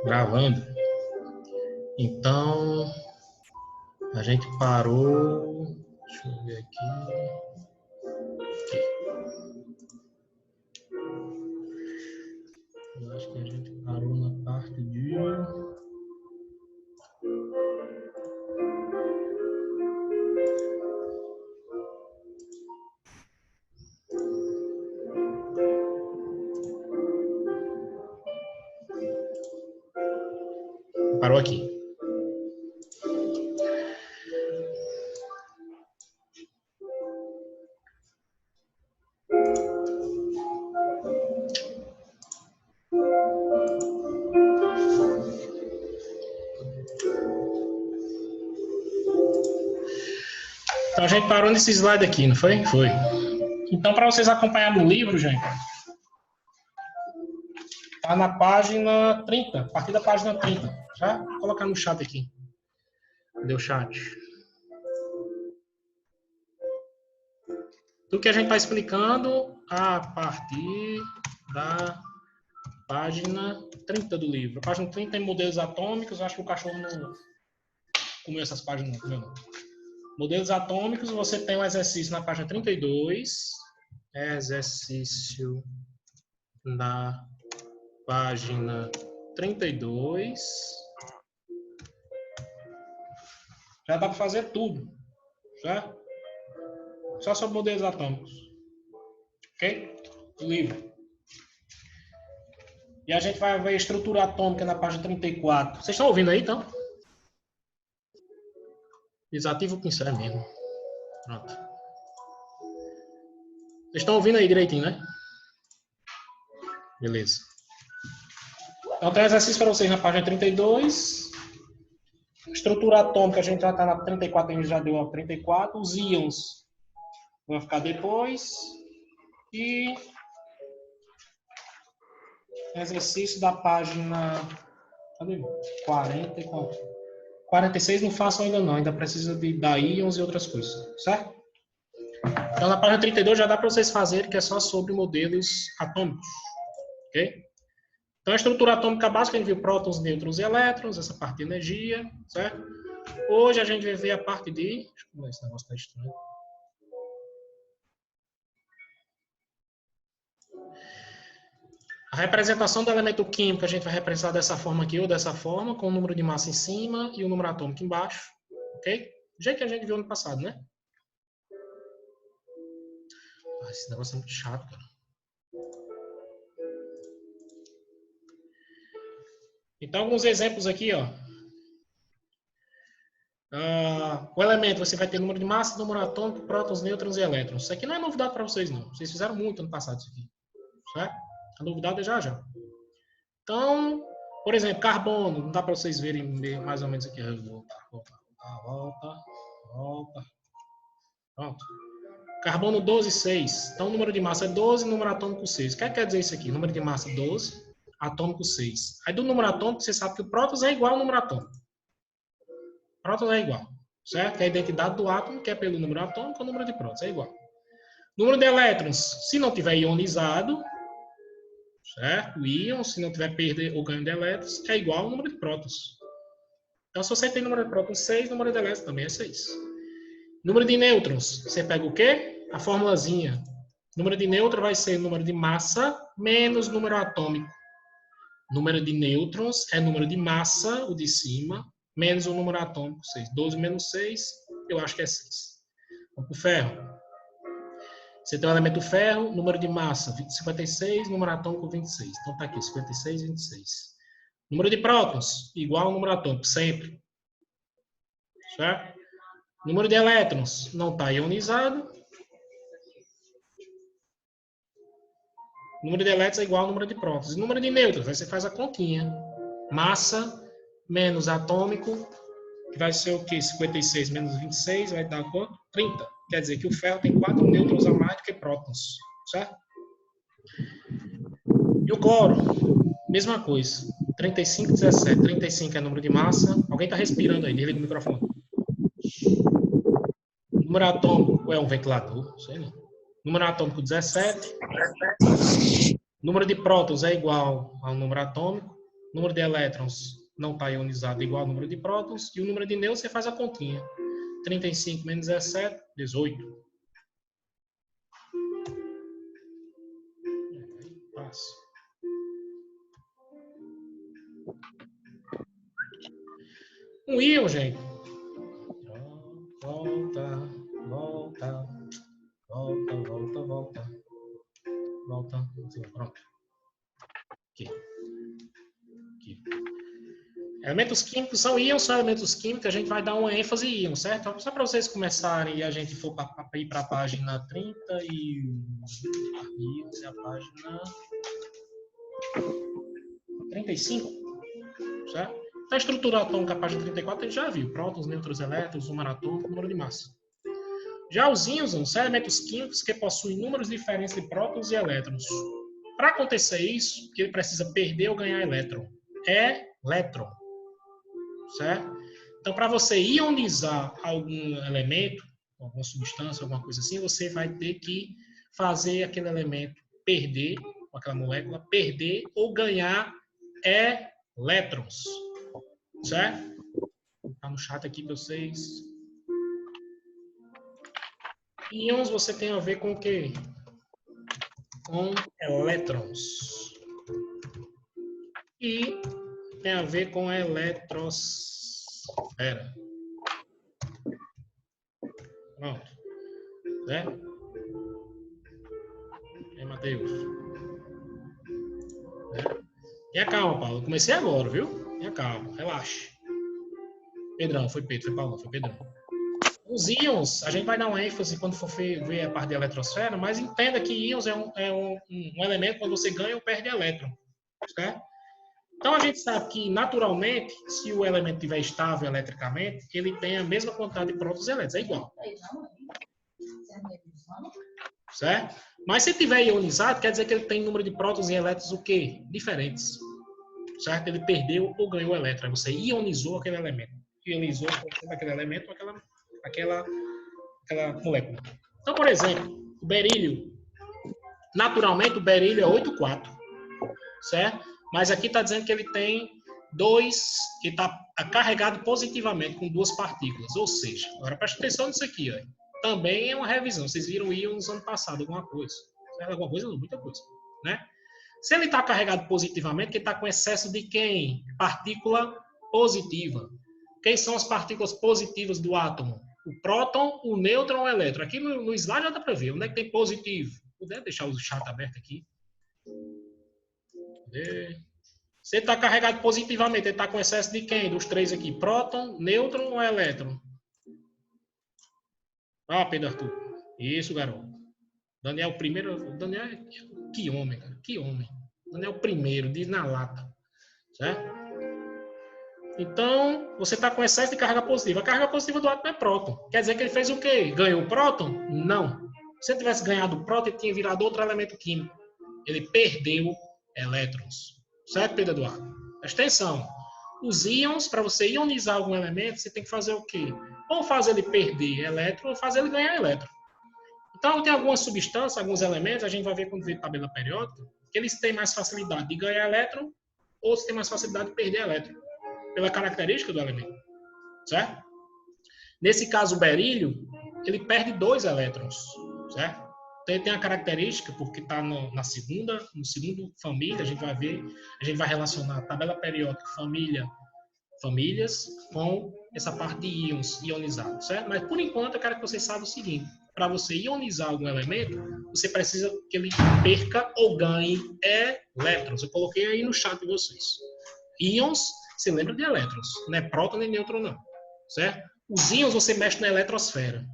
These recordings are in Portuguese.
Gravando. Então, a gente parou. Deixa eu ver aqui. Eu acho que a gente parou na parte de. Parou aqui. Então a gente parou nesse slide aqui, não foi? Foi. Então, para vocês acompanharem no livro, gente, tá na página 30, a partir da página 30. Já vou colocar no chat aqui. Cadê o chat? Do que a gente está explicando a partir da página 30 do livro. A página 30 tem modelos atômicos. Acho que o cachorro não comeu essas páginas, não comeu não. Modelos atômicos, você tem um exercício na página 32. Exercício na página 32. Já dá para fazer tudo. Já? Só sobre modelos atômicos. Ok? O livro. E a gente vai ver a estrutura atômica na página 34. Vocês estão ouvindo aí, então? Desativa o pincel mesmo. Pronto. Vocês estão ouvindo aí direitinho, né? Beleza. Então, tem exercício para vocês na página 32. Estrutura atômica, a gente já está na 34, a gente já deu a 34. Os íons vão ficar depois. E exercício da página 44. 46 não façam ainda não, ainda precisa da íons e outras coisas, certo? Então, na página 32 já dá para vocês fazerem, que é só sobre modelos atômicos, ok? Então, a estrutura atômica básica, a gente viu prótons, nêutrons e elétrons, essa parte de energia, certo? Hoje a gente vai ver a parte de... Deixa eu ver, esse negócio está estranho. A representação do elemento químico a gente vai representar dessa forma aqui ou dessa forma, com o número de massa em cima e o número atômico embaixo, ok? Do jeito que a gente viu no passado, né? Esse negócio é muito chato, cara. Então, alguns exemplos aqui, ó. O elemento, você vai ter número de massa, número atômico, prótons, nêutrons e elétrons. Isso aqui não é novidade para vocês, não. Vocês fizeram muito ano passado isso aqui, certo? A novidade é já. Então, por exemplo, carbono, não dá para vocês verem mais ou menos aqui. Volta. Pronto. Carbono 12, 6. Então, o número de massa é 12, número atômico 6. O que quer dizer isso aqui? Número de massa 12, atômico 6. Aí, do número atômico, você sabe que o prótons é igual ao número atômico. Prótons é igual, certo? Que a identidade do átomo, que é pelo número atômico, o número de prótons é igual. Número de elétrons, se não tiver ionizado, certo? O íon, se não tiver perda ou ganho de elétrons, é igual ao número de prótons. Então, se você tem número de prótons 6, número de elétrons também é 6. Número de nêutrons, você pega o quê? A formulazinha. Número de nêutron vai ser número de massa menos número atômico. Número de nêutrons é número de massa, o de cima, menos o número atômico, 6. 12 menos 6, eu acho que é 6. Vamos para o ferro. Você tem o elemento ferro, número de massa, 56, número atômico, 26. Então, está aqui, 56, 26. Número de prótons, igual ao número atômico, sempre. Certo? Número de elétrons, não está ionizado. Número de elétrons é igual ao número de prótons. E número de nêutrons, aí você faz a continha. Massa menos atômico, que vai ser o quê? 56 menos 26, vai dar quanto? 30. Quer dizer que o ferro tem 4 nêutrons a mais do que prótons, certo? E o cloro, mesma coisa. 35, 17. 35 é número de massa. Alguém está respirando aí, desliga o microfone. Número atômico é um ventilador, não sei não. Número atômico 17. Número de prótons é igual ao número atômico. O número de elétrons não está ionizado igual ao número de prótons. E o número de nêutrons, você faz a continha. 35 menos 17, 18. Aí, passo. Um íon, gente. Volta, volta, volta, volta, volta. Volta. Pronto. Aqui. Aqui. Elementos químicos são íons, são elementos químicos, a gente vai dar uma ênfase em íon, certo? Só para vocês começarem e a gente for ir para a página 30 e íons é a página 35, certo? A estrutura atômica, a página 34, a gente já viu. Prótons, nêutrons, elétrons, número atômico, número de massa. Já os íons são elementos químicos que possuem números diferentes de prótons e elétrons. Para acontecer isso, que ele precisa perder ou ganhar elétron. Elétron. Certo? Então, para você ionizar algum elemento, alguma substância, alguma coisa assim, você vai ter que fazer aquele elemento perder, aquela molécula, perder ou ganhar elétrons. Certo? Vou botar no chat aqui para vocês. Íons você tem a ver com o quê? Com elétrons. E tem a ver com a eletrosfera. Pronto. Certo? E aí, Matheus? Tenha calma, Paulo. Eu comecei agora, viu? Tenha calma. Relaxe. Pedrão, foi Pedro, foi Paulo, foi Pedrão. Os íons, a gente vai dar uma ênfase quando for ver a parte da eletrosfera, mas entenda que íons é um elemento quando você ganha ou perde elétron. Certo? Então, a gente sabe que, naturalmente, se o elemento estiver estável eletricamente, ele tem a mesma quantidade de prótons e elétrons. É igual. Certo? Mas se estiver ionizado, quer dizer que ele tem número de prótons e elétrons o quê? Diferentes. Certo? Ele perdeu ou ganhou elétron. Você ionizou aquele elemento. Ionizou aquele elemento aquela molécula. Então, por exemplo, o berílio. Naturalmente, o berílio é 8,4. Certo? Mas aqui está dizendo que ele tem que está carregado positivamente com 2 partículas. Ou seja, agora presta atenção nisso aqui. Ó. Também é uma revisão. Vocês viram o íons ano passado, alguma coisa. Alguma coisa, não, muita coisa. Né? Se ele está carregado positivamente, ele está com excesso de quem? Partícula positiva. Quem são as partículas positivas do átomo? O próton, o nêutron e o elétron. Aqui no slide já dá para ver. Onde é que tem positivo? Puder deixar o chat aberto aqui. Se ele está carregado positivamente, ele está com excesso de quem? Dos 3 aqui. Próton, nêutron ou elétron? Ah, Pedro Arthur. Isso, garoto. Daniel primeiro. Daniel, que homem, cara. Que homem. Daniel primeiro, diz na lata. Certo? Então, você está com excesso de carga positiva. A carga positiva do átomo é próton. Quer dizer que ele fez o quê? Ganhou o próton? Não. Se ele tivesse ganhado o próton, ele tinha virado outro elemento químico. Ele perdeu elétrons. Certo, Pedro Eduardo? Presta atenção. Os íons, para você ionizar algum elemento, você tem que fazer o quê? Ou fazer ele perder elétron, ou fazer ele ganhar elétron. Então, tem algumas substâncias, alguns elementos, a gente vai ver quando ver tabela periódica, que eles têm mais facilidade de ganhar elétron, ou se tem mais facilidade de perder elétron, pela característica do elemento. Certo? Nesse caso, o berílio, ele perde 2 elétrons. Certo? Então, ele tem a característica, porque está no segundo família, a gente vai ver, a gente vai relacionar a tabela periódica famílias com essa parte de íons ionizados, certo? Mas, por enquanto, eu quero que vocês saibam o seguinte, para você ionizar algum elemento, você precisa que ele perca ou ganhe elétrons. Eu coloquei aí no chat de vocês. Íons, você lembra de elétrons, não é próton nem nêutron, não, certo? Os íons você mexe na eletrosfera.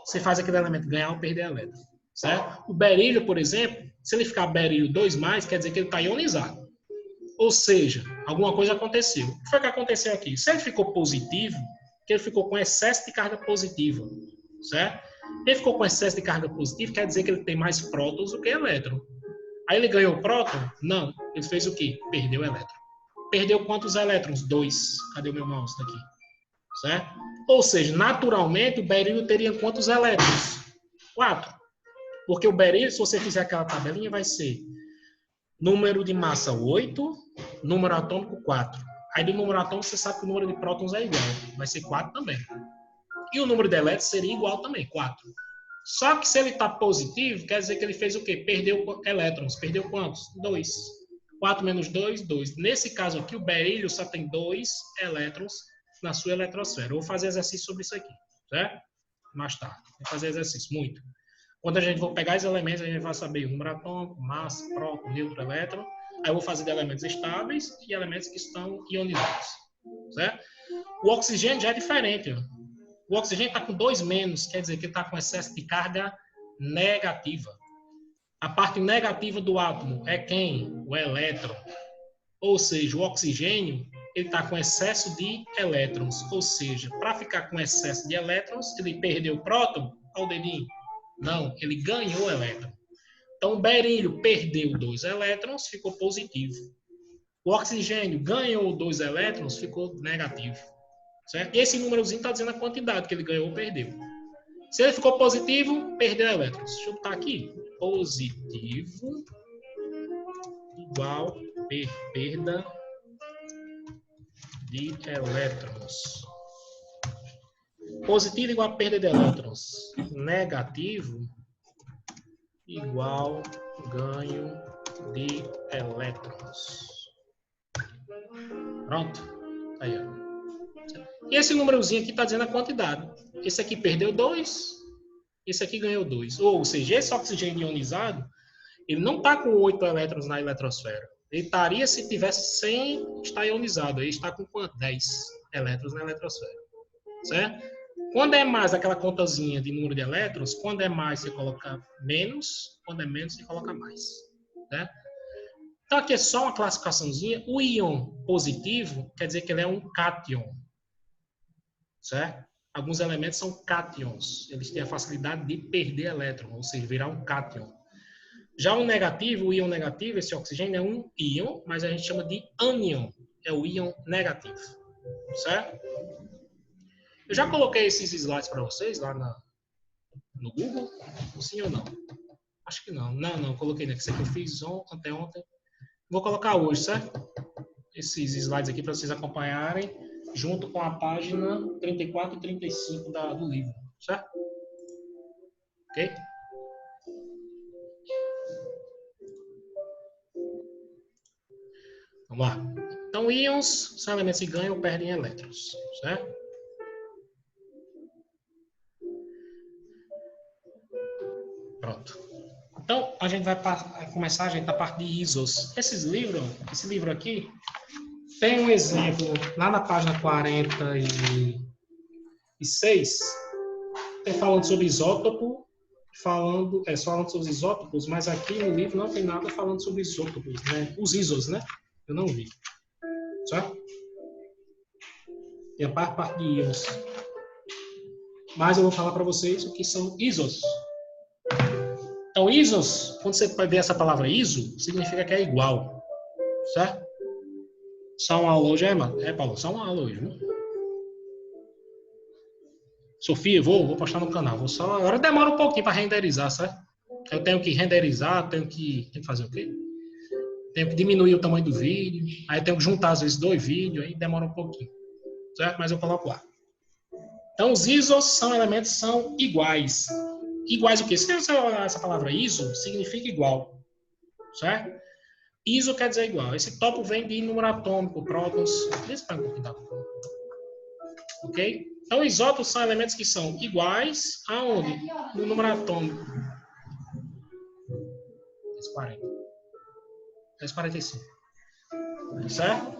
Você faz aquele elemento ganhar ou perder elétron. Certo? O berílio, por exemplo, se ele ficar berílio 2+, quer dizer que ele está ionizado. Ou seja, alguma coisa aconteceu. O que foi que aconteceu aqui? Se ele ficou positivo, que ele ficou com excesso de carga positiva. Certo? Ele ficou com excesso de carga positiva, quer dizer que ele tem mais prótons do que elétron. Aí ele ganhou próton? Não. Ele fez o quê? Perdeu elétron. Perdeu quantos elétrons? 2. Cadê o meu mouse? Tá aqui. Certo? Ou seja, naturalmente, o berílio teria quantos elétrons? 4. Porque o berílio, se você fizer aquela tabelinha, vai ser número de massa 8, número atômico 4. Aí do número atômico você sabe que o número de prótons é igual, vai ser 4 também. E o número de elétrons seria igual também, 4. Só que se ele está positivo, quer dizer que ele fez o quê? Perdeu elétrons. Perdeu quantos? 2. 4 menos 2, 2. Nesse caso aqui, o berílio só tem 2 elétrons na sua eletrosfera. Eu vou fazer exercício sobre isso aqui, certo? Mais tarde. Vou fazer exercício, muito. Quando a gente for pegar os elementos, a gente vai saber o número atômico, massa, próton, neutro, elétron. Aí eu vou fazer de elementos estáveis e elementos que estão ionizados, certo? O oxigênio já é diferente, ó. O oxigênio está com 2 menos, quer dizer que ele está com excesso de carga negativa. A parte negativa do átomo é quem? O elétron. Ou seja, o oxigênio ele está com excesso de elétrons. Ou seja, para ficar com excesso de elétrons, ele perdeu o próton? Olha o dedinho. Não, ele ganhou elétron. Então, o berílio perdeu 2 elétrons, ficou positivo. O oxigênio ganhou 2 elétrons, ficou negativo. Certo? E esse númerozinho está dizendo a quantidade que ele ganhou ou perdeu. Se ele ficou positivo, perdeu elétrons. Deixa eu botar aqui. Positivo igual perda de elétrons. Positivo igual perda de elétrons. Negativo igual ganho de elétrons. Pronto. Aí, ó. E esse númerozinho aqui está dizendo a quantidade. Esse aqui perdeu 2, esse aqui ganhou 2. Ou seja, esse oxigênio ionizado, ele não está com 8 elétrons na eletrosfera. Ele estaria se tivesse sem estar ionizado. Ele está com quanto? 10 elétrons na eletrosfera. Certo? Quando é mais aquela contazinha de número de elétrons, quando é mais você coloca menos, quando é menos você coloca mais. Certo? Então aqui é só uma classificaçãozinha. O íon positivo quer dizer que ele é um cátion. Certo? Alguns elementos são cátions. Eles têm a facilidade de perder elétron, ou seja, virar um cátion. Já o negativo, o íon negativo, esse oxigênio é um íon, mas a gente chama de ânion. É o íon negativo. Certo? Eu já coloquei esses slides para vocês lá no Google? Sim ou não? Acho que não. Não, coloquei não. Isso aqui eu fiz anteontem. Vou colocar hoje, certo? Esses slides aqui para vocês acompanharem, junto com a página 34 e 35 do livro, certo? Ok? Vamos lá. Então, íons são elementos que ganham ou perdem elétrons, certo? Pronto. Então, a gente vai começar a parte de isos. Esse livro aqui, tem um exemplo lá na página 46, tem falando sobre isótopo, falando sobre os isótopos, mas aqui no livro não tem nada falando sobre isótopos, né? Os isos, né? Eu não vi. Certo? Tem a parte de íons. Mas eu vou falar para vocês o que são isos. Então, isos, quando você vai ver essa palavra iso, significa que é igual. Certo? Só uma aula hoje, Paulo? Só uma aula hoje, viu? Sofia, vou postar no canal. Agora demora um pouquinho para renderizar, certo? Eu tenho que renderizar, tenho que fazer o quê? Tenho que diminuir o tamanho do vídeo, aí tenho que juntar às vezes 2 vídeos, aí demora um pouquinho. Certo? Mas eu coloco lá. Então, os isos são elementos que são iguais. Iguais o quê? Se você olhar essa palavra iso, significa igual. Certo? Iso quer dizer igual. Esse topo vem de número atômico, prótons. Deixa eu um pouquinho da... Ok? Então, isótopos são elementos que são iguais aonde? No número atômico. 1040. 1045. Certo?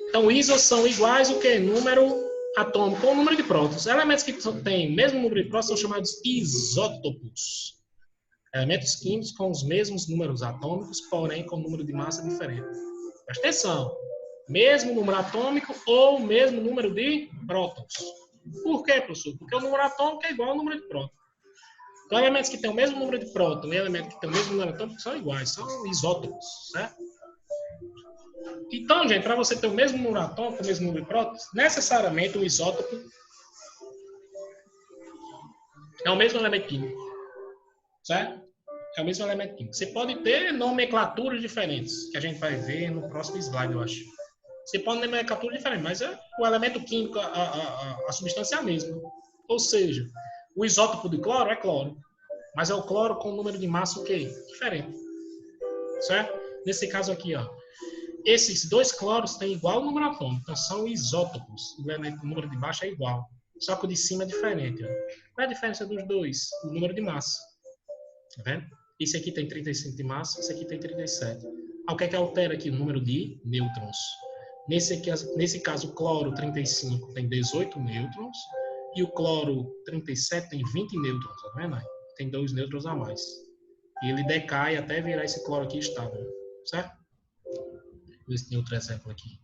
Então, isos são iguais o quê? Número atômico ou número de prótons. Elementos que têm o mesmo número de prótons são chamados isótopos. Elementos químicos com os mesmos números atômicos, porém com número de massa diferente. Presta atenção. Mesmo número atômico ou mesmo número de prótons. Por quê, professor? Porque o número atômico é igual ao número de prótons. Então, elementos que têm o mesmo número de prótons e elementos que têm o mesmo número atômico são iguais, são isótopos, certo? Então, gente, para você ter o mesmo número atômico, o mesmo número de prótons, necessariamente o isótopo é o mesmo elemento químico, certo? É o mesmo elemento químico. Você pode ter nomenclaturas diferentes, que a gente vai ver no próximo slide, eu acho. Você pode ter nomenclatura diferente, mas o elemento químico, a substância é a mesma. Ou seja, o isótopo de cloro é cloro, mas é o cloro com número de massa o quê? Diferente. Certo? Nesse caso aqui, ó, esses dois cloros têm igual número atômico, então são isótopos. O número de baixo é igual, só que o de cima é diferente. Ó. Qual é a diferença dos dois? O número de massa. Tá vendo? Esse aqui tem 35 de massa, esse aqui tem 37. O que é que altera aqui? O número de nêutrons. Nesse caso, o cloro 35 tem 18 nêutrons e o cloro 37 tem 20 nêutrons, tá vendo? Tem 2 nêutrons a mais. E ele decai até virar esse cloro aqui estável, certo? Vou ver se tem outro exemplo aqui.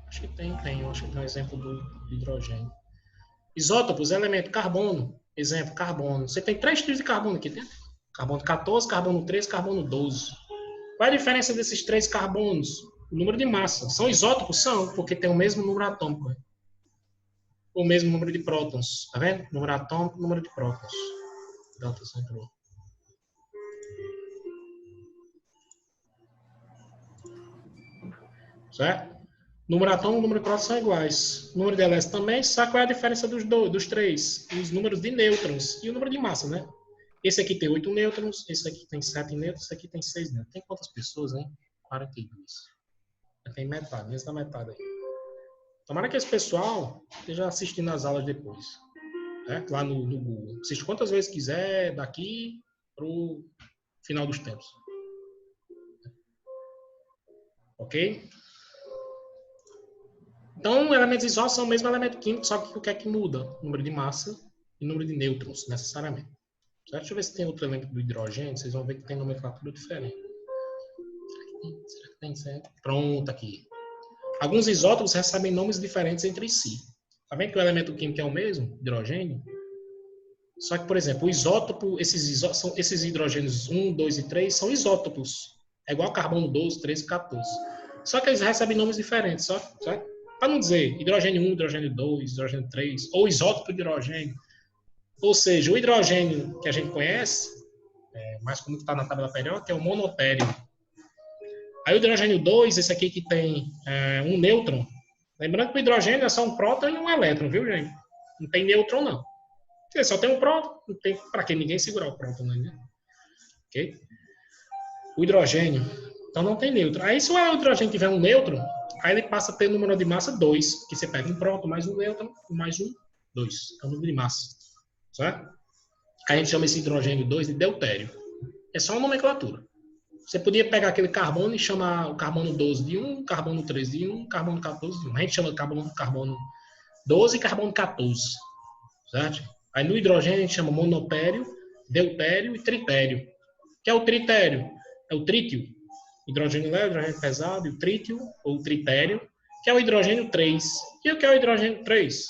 Acho que tem. Acho que tem um exemplo do hidrogênio. Isótopos, elemento carbono. Exemplo, carbono. Você tem 3 tipos de carbono aqui dentro. Carbono 14, carbono 13, carbono 12. Qual é a diferença desses 3 carbonos? O número de massa. São isótopos? São, porque tem o mesmo número atômico. O mesmo número de prótons. Tá vendo? Número atômico, número de prótons. Delta central. Certo? Número atômico e número de prótons são iguais. O número de elétrons também, só qual é a diferença dos 3? Os números de nêutrons e o número de massa, né? Esse aqui tem 8 nêutrons, esse aqui tem 7 nêutrons, esse aqui tem 6 nêutrons. Tem quantas pessoas, hein? 42. Tem metade, menos da metade aí. Tomara que esse pessoal esteja assistindo as aulas depois. Né? Lá no Google. Assiste quantas vezes quiser, daqui pro final dos tempos. Ok? Então, elementos isótopos são o mesmo elemento químico, só que o que é que muda? O número de massa e o número de nêutrons, necessariamente. Certo? Deixa eu ver se tem outro elemento do hidrogênio, vocês vão ver que tem nomenclatura diferente. Será que tem certo? Pronto, aqui. Alguns isótopos recebem nomes diferentes entre si. Tá vendo que o elemento químico é o mesmo, hidrogênio? Só que, por exemplo, o isótopo, esses hidrogênios 1, 2 e 3 são isótopos. É igual carbono 12, 13 e 14. Só que eles recebem nomes diferentes, certo? Para não dizer hidrogênio 1, hidrogênio 2, hidrogênio 3, ou isótopo de hidrogênio. Ou seja, o hidrogênio que a gente conhece, mais como está na tabela periódica, é o monopério. Aí o hidrogênio 2, esse aqui que tem um nêutron. Lembrando que o hidrogênio é só um próton e um elétron, viu, gente? Não tem nêutron, não. Porque só tem um próton, não tem para que ninguém segurar o próton, né? Ok? O hidrogênio, então não tem nêutron. Aí se o hidrogênio tiver um nêutron, aí ele passa a ter número de massa 2, que você pega um próton mais um nêutron, mais um, 2. É o número de massa. Certo? Aí a gente chama esse hidrogênio 2 de deutério. É só uma nomenclatura. Você podia pegar aquele carbono e chamar o carbono 12 de 1, carbono 13 de 1, carbono 14 de 1. A gente chama carbono 12 e carbono 14. Certo? Aí no hidrogênio a gente chama monopério, deutério e tritério. O que é o tritério? É o trítio. Hidrogênio leve, hidrogênio pesado, e o trítio, ou tritério, que é o hidrogênio 3. E o que é o hidrogênio 3?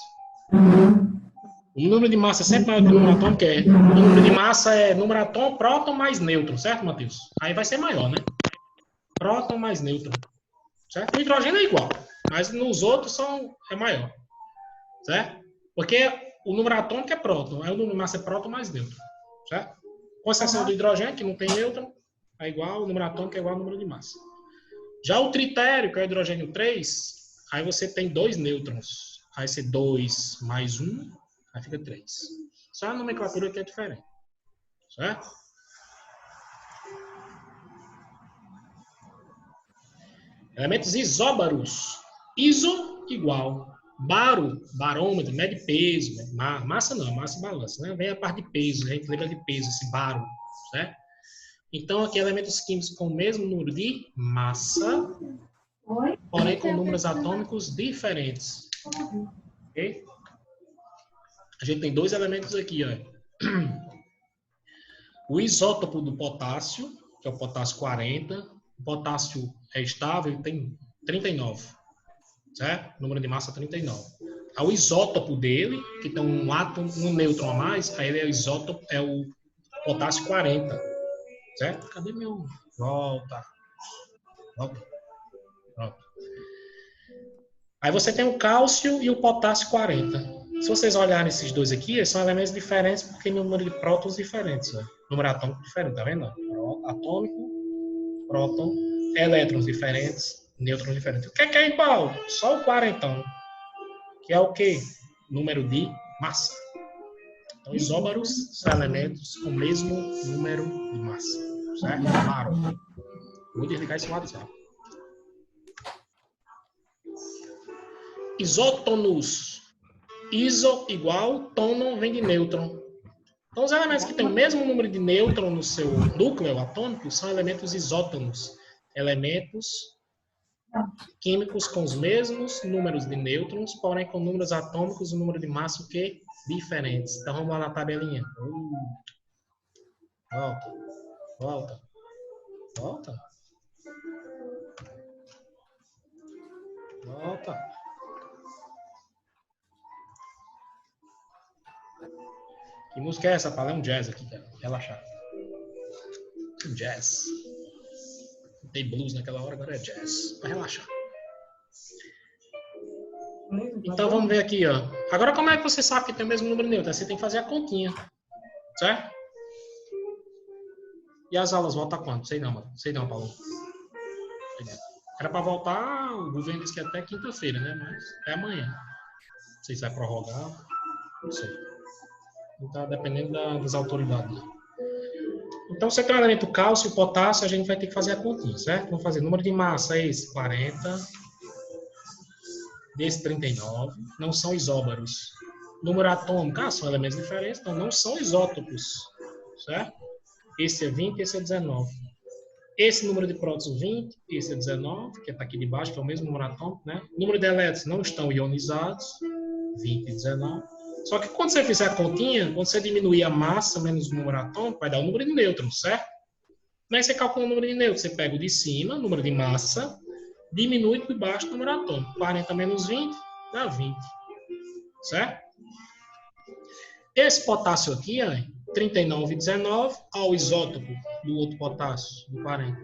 O número de massa é sempre maior que o número atômico, o número de massa é número atômico, próton mais nêutron, certo, Matheus? Aí vai ser maior, né? Próton mais nêutron. Certo? O hidrogênio é igual, mas nos outros é maior. Certo? Porque o número atômico é próton, aí o número de massa é próton mais nêutron. Certo? Com exceção do hidrogênio, que não tem nêutron, é igual, o número atômico é igual ao número de massa. Já o tritério, que é o hidrogênio 3, aí você tem 2 nêutrons. Aí você 2 mais 1, aí fica 3. Só a nomenclatura que é diferente. Certo? Elementos isóbaros. Iso, igual. Baro, barômetro, mede peso. Massa não, massa balança. Né? Vem a parte de peso, a gente lembra de peso, esse baro. Certo? Então, aqui elementos químicos com o mesmo número de massa, porém com números atômicos diferentes. Ok? A gente tem 2 elementos aqui, ó. O isótopo do potássio, que é o potássio 40. O potássio é estável, ele tem 39. Certo? Número de massa 39. Aí o isótopo dele, que tem um átomo, um nêutron a mais, aí ele é o isótopo, é o potássio 40. Certo? Cadê meu? Volta. Pronto. Aí você tem o cálcio e o potássio 40. Se vocês olharem esses dois aqui, eles são elementos diferentes porque tem número de prótons diferentes. Ó. Número atômico diferente, tá vendo? Atômico, próton, elétrons diferentes, nêutrons diferentes. O que é igual? Só o 40, que é o quê? Número de massa. Então, isóbaros são elementos com o mesmo número de massa. Certo? Claro. Vou desligar esse WhatsApp. Isótonos. Iso igual, tono vem de nêutron. Então, os elementos que têm o mesmo número de nêutron no seu núcleo atômico são elementos isótonos. Elementos químicos com os mesmos números de nêutrons, porém com números atômicos e número de massa o quê? Diferentes. Então, vamos lá na tabelinha. Volta. Volta. Volta. Volta. Que música é essa? Para um jazz aqui, cara. Relaxar. Jazz. Não tem blues naquela hora, agora é jazz. Para relaxar. Então vamos ver aqui, ó. Agora como é que você sabe que tem o mesmo número de nêutrons? Você tem que fazer a continha. Certo? E as aulas voltam quando? Sei não, mano. Sei não, Paulo. Era para voltar, o governo disse que até quinta-feira, né? Mas é amanhã. Não sei se vai prorrogar. Não sei. Então, dependendo das autoridades. Então, você tem o elemento cálcio e potássio, a gente vai ter que fazer a continha, certo? Vamos fazer número de massa, esse 40. Desse 39. Não são isóbaros. Número atômico, são elementos diferentes, então não são isótopos, certo? Esse é 20, esse é 19. Esse número de prótons 20, esse é 19, que está aqui de baixo, que é o mesmo número atômico, né? O número de elétrons não estão ionizados, 20 e 19. Só que quando você fizer a continha, quando você diminuir a massa menos o número atômico, vai dar o número de nêutrons, certo? Como é que você calcula o número de nêutrons? Você pega o de cima, o número de massa, diminui por baixo o número atômico. 40 menos 20 dá 20, certo? Esse potássio aqui, ó, 39 e 19, ao isótopo do outro potássio, do 40.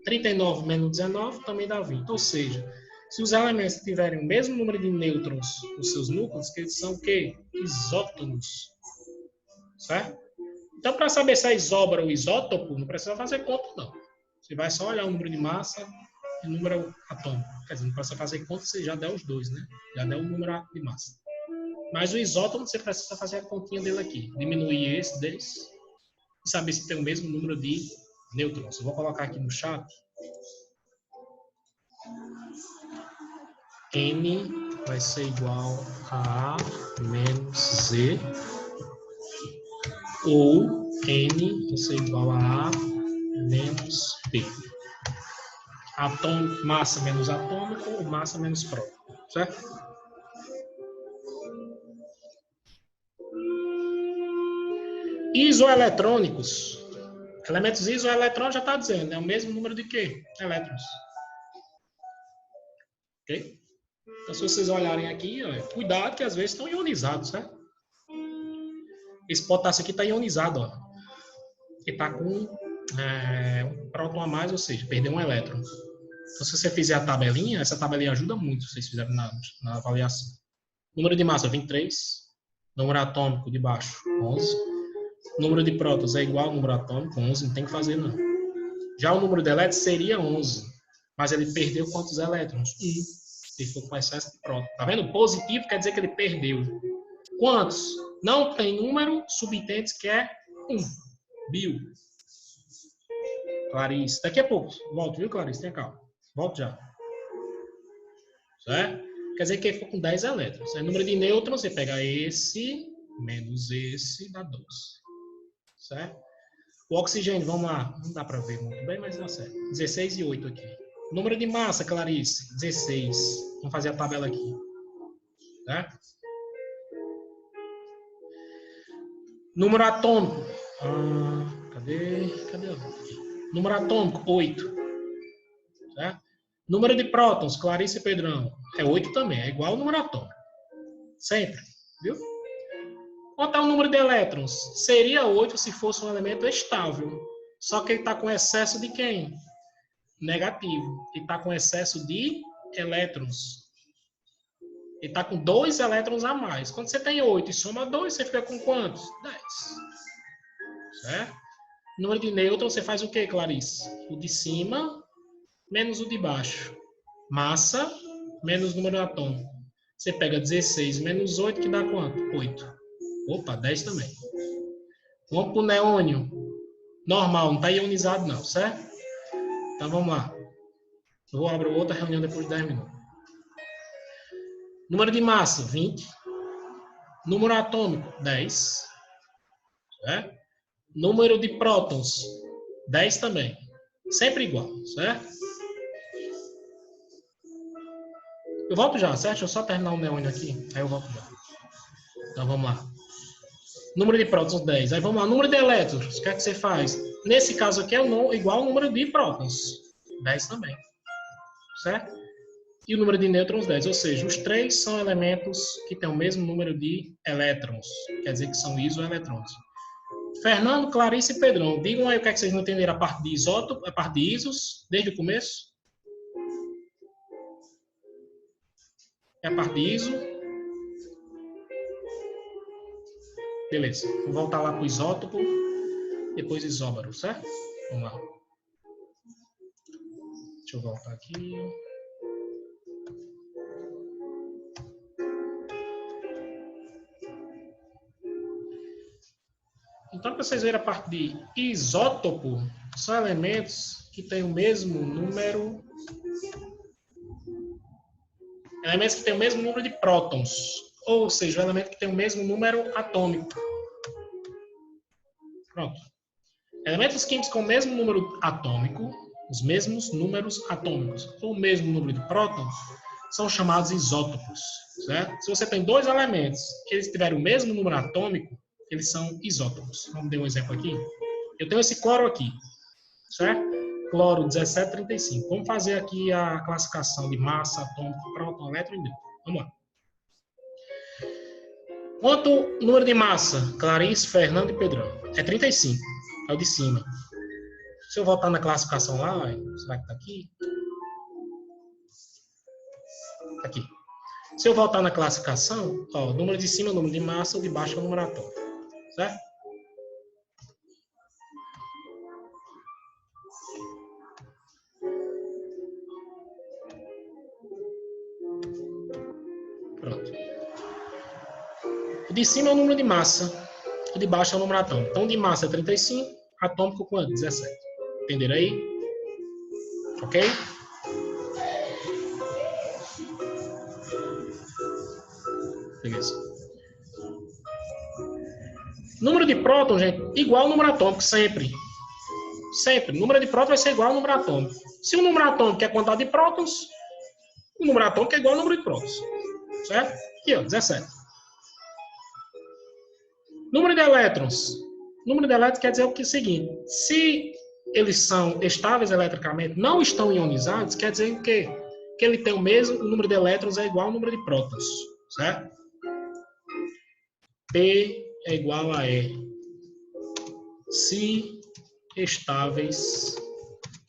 39 menos 19 também dá 20. Ou seja, se os elementos tiverem o mesmo número de nêutrons nos seus núcleos, que eles são o quê? Isótonos. Certo? Então, para saber se é isóbaro ou isótopo, não precisa fazer conta, não. Você vai só olhar o número de massa e o número atômico. Quer dizer, não precisa fazer conta, você já deu os dois, né? Já deu o número de massa. Mas o isótopo, você precisa fazer a continha dele aqui. Diminuir esse desse e saber se tem o mesmo número de nêutrons. Eu vou colocar aqui no chat. N vai ser igual a menos Z. Ou N vai ser igual a menos P. Atômico, massa menos atômico ou massa menos próton. Certo? Isoeletrônicos. Elementos isoeletrônicos já está dizendo, é o mesmo número de quê? Elétrons. Ok? Então, se vocês olharem aqui, ó, cuidado que às vezes estão ionizados, certo? Esse potássio aqui está ionizado, ó. Que está com um próton a mais, ou seja, perdeu um elétron. Então, se você fizer a tabelinha, essa tabelinha ajuda muito, se vocês fizerem na avaliação. Número de massa, 23. Número atômico de baixo, 11. Número de prótons é igual ao número atômico, 11, não tem que fazer, não. Já o número de elétrons seria 11, mas ele perdeu quantos elétrons? 1. Ele ficou com excesso de próton. Tá vendo? Positivo quer dizer que ele perdeu. Quantos? Não tem número subitentes que é 1. Bill. Clarice. Daqui a pouco. Volto, viu, Clarice? Tenha calma. Volto já. Certo? Quer dizer que ele ficou com 10 elétrons. Aí, número de nêutrons, você pega esse menos esse, dá 12. Certo? O oxigênio, vamos lá. Não dá para ver muito bem, mas dá certo. 16 e 8 aqui. Número de massa, Clarice, 16. Vamos fazer a tabela aqui. Certo? Número atômico. Cadê? Número atômico, 8. Certo? Número de prótons, Clarice e Pedrão. É 8 também, é igual ao número atômico. Sempre. Viu? Quanto ao número de elétrons? Seria 8 se fosse um elemento estável. Só que ele está com excesso de quem? Negativo. Ele está com excesso de elétrons. Ele está com 2 elétrons a mais. Quando você tem 8 e soma 2, você fica com quantos? 10. Certo? Número de nêutrons, você faz o quê, Clarice? O de cima menos o de baixo. Massa menos número atômico. Você pega 16 menos 8, que dá quanto? 8. Opa, 10 também. Vamos para o neônio. Normal, não está ionizado não, certo? Então vamos lá. Eu vou abrir outra reunião depois de 10 minutos. Número de massa, 20. Número atômico, 10. Certo? Número de prótons, 10 também. Sempre igual, certo? Eu volto já, certo? Deixa eu só terminar o neônio aqui, aí eu volto já. Então vamos lá. Número de prótons, 10. Aí vamos lá, número de elétrons. O que é que você faz? Nesse caso aqui é igual ao número de prótons. 10 também. Certo? E o número de nêutrons, 10. Ou seja, os 3 são elementos que têm o mesmo número de elétrons. Quer dizer que são isoeletrões. Fernando, Clarice e Pedrão, digam aí o que é que vocês não entenderam a parte de isótopo, a parte de isos, desde o começo. É a parte de iso. Beleza. Vou voltar lá para o isótopo, depois isóbaro, certo? Vamos lá. Deixa eu voltar aqui. Então, para vocês verem a parte de isótopo, são elementos que têm o mesmo número. Elementos que têm o mesmo número de prótons. Ou seja, um elemento que tem o mesmo número atômico. Pronto. Elementos químicos com o mesmo número atômico, os mesmos números atômicos, ou o mesmo número de prótons, são chamados isótopos. Certo? Se você tem 2 elementos que eles tiverem o mesmo número atômico, eles são isótopos. Vamos dar um exemplo aqui. Eu tenho esse cloro aqui, certo? Cloro 1735. Vamos fazer aqui a classificação de massa, atômico, próton, elétron e nêutron. Vamos lá. Quanto número de massa? Clarice, Fernando e Pedrão. É 35. É o de cima. Se eu voltar na classificação lá, será que está aqui? Aqui. Se eu voltar na classificação, ó, o número de cima é o número de massa, o de baixo é o número atômico. Certo? Pronto. O de cima é o número de massa, o de baixo é o número atômico. Então, o de massa é 35, atômico quanto? 17. Entenderam aí? Ok? Beleza. Número de prótons, gente, igual ao número atômico, sempre. Sempre. O número de prótons vai ser igual ao número atômico. Se o número atômico é a quantidade de prótons, o número atômico é igual ao número de prótons. Certo? Aqui, ó, 17. Número de elétrons. Número de elétrons quer dizer o seguinte. Se eles são estáveis eletricamente, não estão ionizados, quer dizer o quê? Que ele tem o mesmo, o número de elétrons é igual ao número de prótons. Certo? P é igual a E. Se estáveis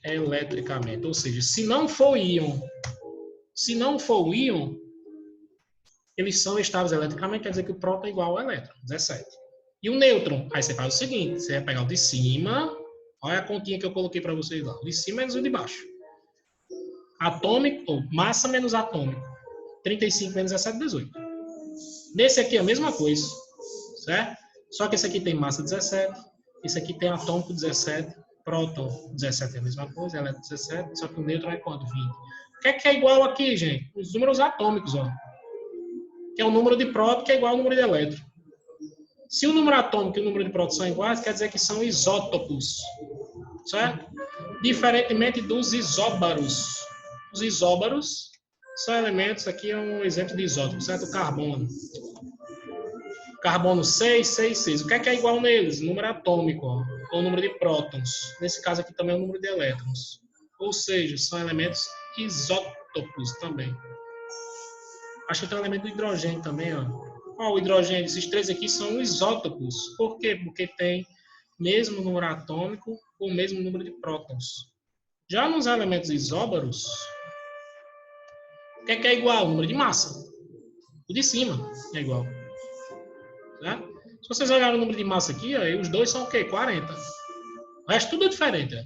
eletricamente. Ou seja, se não for íon, eles são estáveis eletricamente, quer dizer que o próton é igual ao elétron, 17. E o nêutron? Aí você faz o seguinte, você vai pegar o de cima, olha a continha que eu coloquei para vocês lá, o de cima menos o de baixo. Atômico, ou massa menos atômico. 35 menos 17, 18. Nesse aqui é a mesma coisa, certo? Só que esse aqui tem massa 17, esse aqui tem atômico 17, próton 17 é a mesma coisa, elétron 17, só que o nêutron é quanto? 20. O que é igual aqui, gente? Os números atômicos, ó. Que é o número de próton que é igual ao número de elétron. Se o número atômico e o número de próton são iguais, quer dizer que são isótopos, certo? Diferentemente dos isóbaros. Os isóbaros são elementos, aqui é um exemplo de isótopo, certo? O carbono. Carbono 6, 6, 6. O que é igual neles? O número atômico, ó, ou o número de prótons. Nesse caso aqui também é o número de elétrons. Ou seja, são elementos isótopos também. Acho que tem um elemento do hidrogênio também, ó. Ó, o hidrogênio, esses 3 aqui são isótopos. Por quê? Porque tem mesmo número atômico ou mesmo número de prótons. Já nos elementos isóbaros, o que é igual? O número de massa. O de cima é igual. Certo? Se vocês olharem o número de massa aqui, ó, os dois são o quê? 40. O resto tudo é diferente. Ó.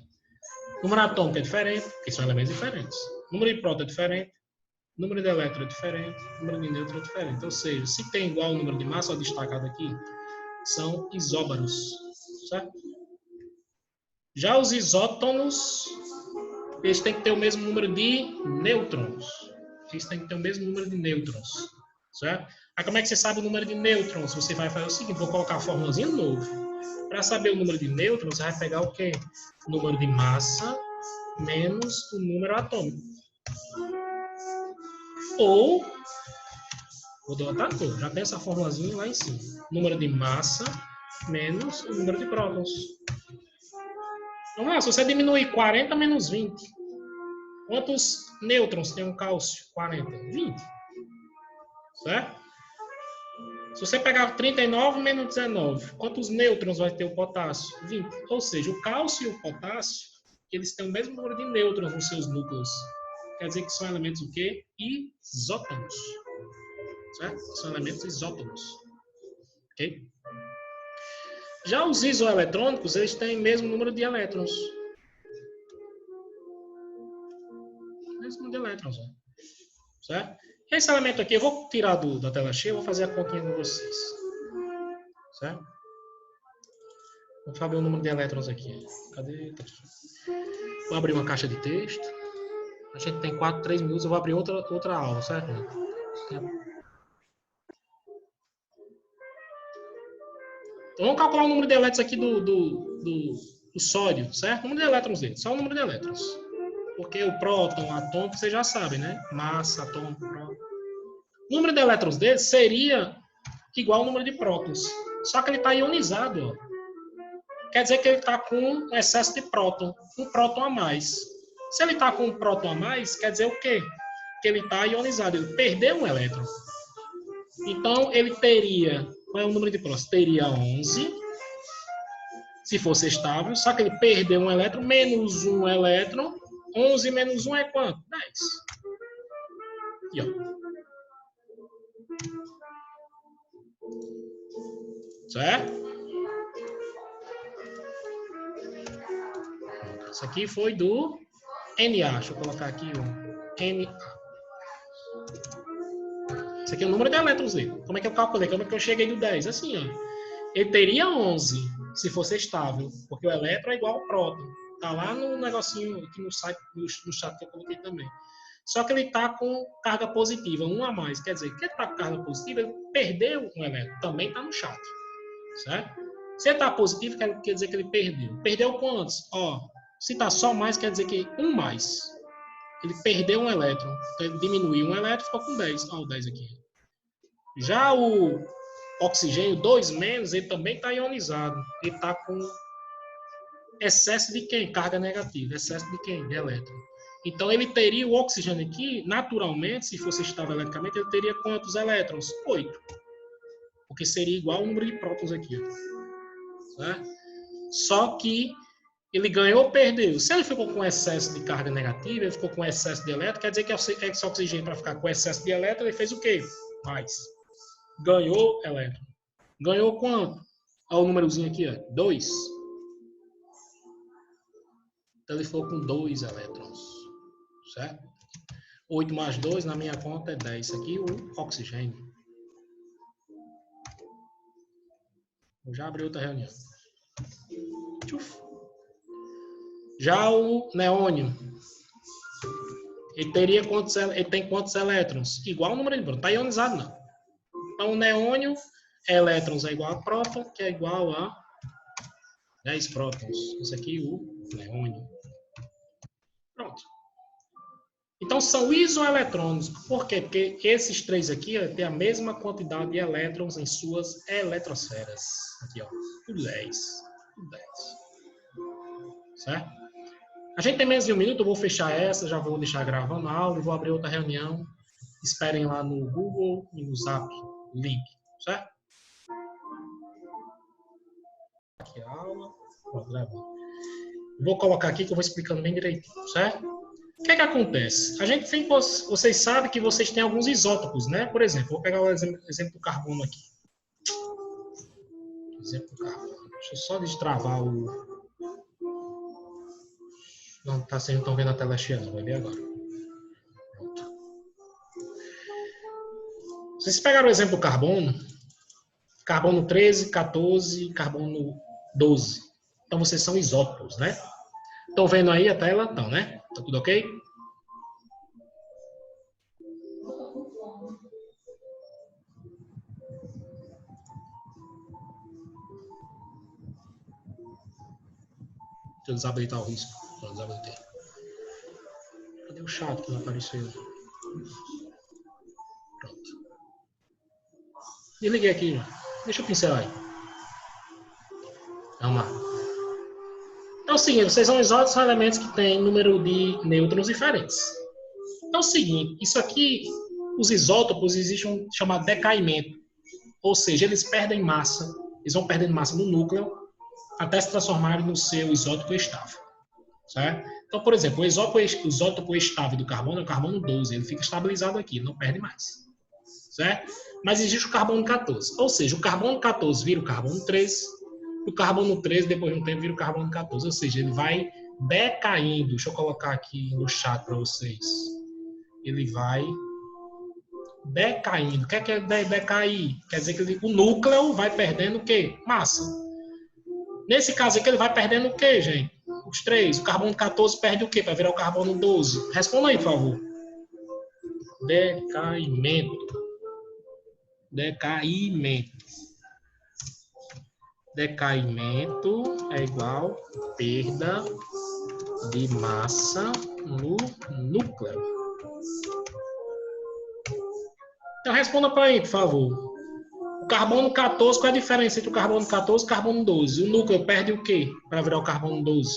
O número atômico é diferente, porque são elementos diferentes. O número de próton é diferente. O número de elétron é diferente. O número de nêutron é diferente. Ou seja, se tem igual o número de massa, ó, destacado aqui, são isóbaros. Certo? Já os isótonos, eles têm que ter o mesmo número de nêutrons. Eles têm que ter o mesmo número de nêutrons. Certo? Aí como é que você sabe o número de nêutrons? Você vai fazer o seguinte, vou colocar a formulazinha de novo. Para saber o número de nêutrons, você vai pegar o quê? O número de massa menos o número atômico. Ou, vou botar tudo, já tem essa formulazinha lá em cima. Número de massa menos o número de prótons. Vamos lá, se você diminuir 40 menos 20, quantos nêutrons tem um cálcio? 40. 20. Certo? Se você pegar 39 menos 19, quantos nêutrons vai ter o potássio? 20. Ou seja, o cálcio e o potássio, eles têm o mesmo número de nêutrons nos seus núcleos. Quer dizer que são elementos o quê? Isótonos. Certo? São elementos isótonos. Ok? Já os isoeletrônicos, eles têm o mesmo número de elétrons. Mesmo número de elétrons. Ó. Certo? Esse elemento aqui, eu vou tirar da tela cheia, vou fazer a continha com vocês. Certo? Vou saber o número de elétrons aqui. Cadê? Tá aqui. Vou abrir uma caixa de texto. A gente tem 3 minutos, eu vou abrir outra aula, certo? Então, vamos calcular o número de elétrons aqui do sódio, certo? O número de elétrons dele, só o número de elétrons. Porque o próton, o atômico, vocês já sabem, né? Massa, atômico, próton. O número de elétrons dele seria igual ao número de prótons. Só que ele está ionizado, ó. Quer dizer que ele está com um excesso de próton, um próton a mais. Se ele está com um próton a mais, quer dizer o quê? Que ele está ionizado, ele perdeu um elétron. Então, ele teria, qual é o número de prótons? Teria 11, se fosse estável, só que ele perdeu um elétron, menos um elétron. 11 menos 1 é quanto? 10. Aqui, ó. Certo? Isso aqui foi do Na. Deixa eu colocar aqui o Na. Isso aqui é o número de elétrons dele. Como é que eu calculei? Como é que eu cheguei do 10? Assim, ó. Ele teria 11 se fosse estável, porque o elétron é igual ao próton. Tá lá no negocinho aqui no site, no chat que eu coloquei também. Só que ele está com carga positiva, 1 a mais. Quer dizer, que ele está com carga positiva, ele perdeu um elétron. Também está no chat. Certo? Se ele está positivo, quer dizer que ele perdeu. Perdeu quantos? Ó, se está só mais, quer dizer que 1 mais. Ele perdeu um elétron. Então, ele diminuiu um elétron, ficou com 10. Ó, o 10 aqui. Já o oxigênio 2 menos, ele também está ionizado. Ele está com excesso de quem? Carga negativa. Excesso de quem? De elétron. Então, ele teria o oxigênio aqui, naturalmente, se fosse estável eletricamente, ele teria quantos elétrons? 8. Porque seria igual ao número de prótons aqui. Certo? Só que ele ganhou ou perdeu. Se ele ficou com excesso de carga negativa, ele ficou com excesso de elétron, quer dizer que esse oxigênio, para ficar com excesso de elétron, ele fez o quê? Mais. Ganhou elétron. Ganhou quanto? Olha o númerozinho aqui, ó. 2. Então ele ficou com 2 elétrons. Certo? 8 mais 2 na minha conta é 10. Isso aqui é o oxigênio. Vou já abrir outra reunião. Tchuf. Já o neônio, ele tem quantos elétrons? Igual ao número de prótons. Está ionizado, não. Então, o neônio, elétrons é igual a próton, que é igual a 10 prótons. Isso aqui, o neônio. Pronto. Então, são isoeletrônicos. Por quê? Porque esses três aqui têm a mesma quantidade de elétrons em suas eletrosferas. Aqui, ó. Tudo 10. Tudo 10. Certo? A gente tem menos de 1 minuto, eu vou fechar essa, já vou deixar gravando a aula e vou abrir outra reunião. Esperem lá no Google e no Zap, link, certo? Aqui a aula, pronto, gravando. Vou colocar aqui que eu vou explicando bem direitinho, certo? O que é que acontece? A gente tem, vocês sabem que vocês têm alguns isótopos, né? Por exemplo, vou pegar o exemplo do carbono aqui. Exemplo do carbono. Deixa eu só destravar o... Não, tá, vocês não estão vendo a tela cheia, não. Vai ver agora. Pronto. Vocês pegaram o exemplo do carbono. Carbono 13, 14, carbono 12. Então, vocês são isótopos, né? Estão vendo aí a tela? Então, né? Tá tudo ok? Deixa eu desabilitar o risco. Não, desabilitei. Cadê o chat que não apareceu? Pronto. Desliguei aqui. Deixa eu pincelar aí. Vamos lá. Então é o seguinte, vocês são isótopos, são elementos que têm número de nêutrons diferentes. Então é o seguinte, isso aqui, os isótopos, existe um chamado decaimento. Ou seja, eles perdem massa, eles vão perdendo massa no núcleo até se transformarem no seu isótopo estável. Certo? Então, por exemplo, o isótopo estável do carbono é o carbono 12, ele fica estabilizado aqui, não perde mais. Certo? Mas existe o carbono 14, ou seja, o carbono 14 vira o carbono 13, o carbono 13, depois de um tempo, vira o carbono 14, ou seja, ele vai decaindo. Deixa eu colocar aqui no chat para vocês. Ele vai decaindo. O que é decair? Quer dizer que o núcleo vai perdendo o quê? Massa. Nesse caso aqui, ele vai perdendo o quê, gente? Os três. O carbono 14 perde o quê para virar o carbono 12? Responda aí, por favor. Decaimento. Decaimento. Decaimento é igual a perda de massa no núcleo. Então, responda para aí, por favor. O carbono 14, qual é a diferença entre o carbono 14 e o carbono 12? O núcleo perde o quê para virar o carbono 12?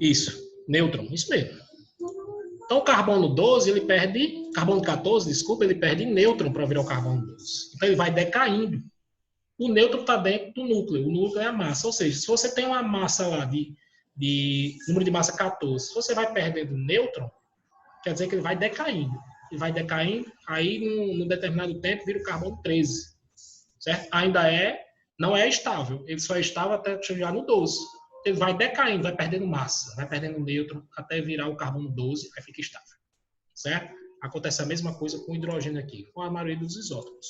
Isso, nêutron, isso mesmo. Então, o carbono 12, ele perde... Carbono 14, desculpa, ele perde nêutron para virar o carbono 12. Então, ele vai decaindo. O nêutron está dentro do núcleo. O núcleo é a massa. Ou seja, se você tem uma massa lá de número de massa 14, se você vai perdendo nêutron, quer dizer que ele vai decaindo. Ele vai decaindo, aí num determinado tempo vira o carbono 13. Certo? Ainda não é estável. Ele só é estável até chegar no 12. Ele vai decaindo, vai perdendo massa, vai perdendo nêutron até virar o carbono 12, aí fica estável. Certo? Acontece a mesma coisa com o hidrogênio aqui, com a maioria dos isótopos.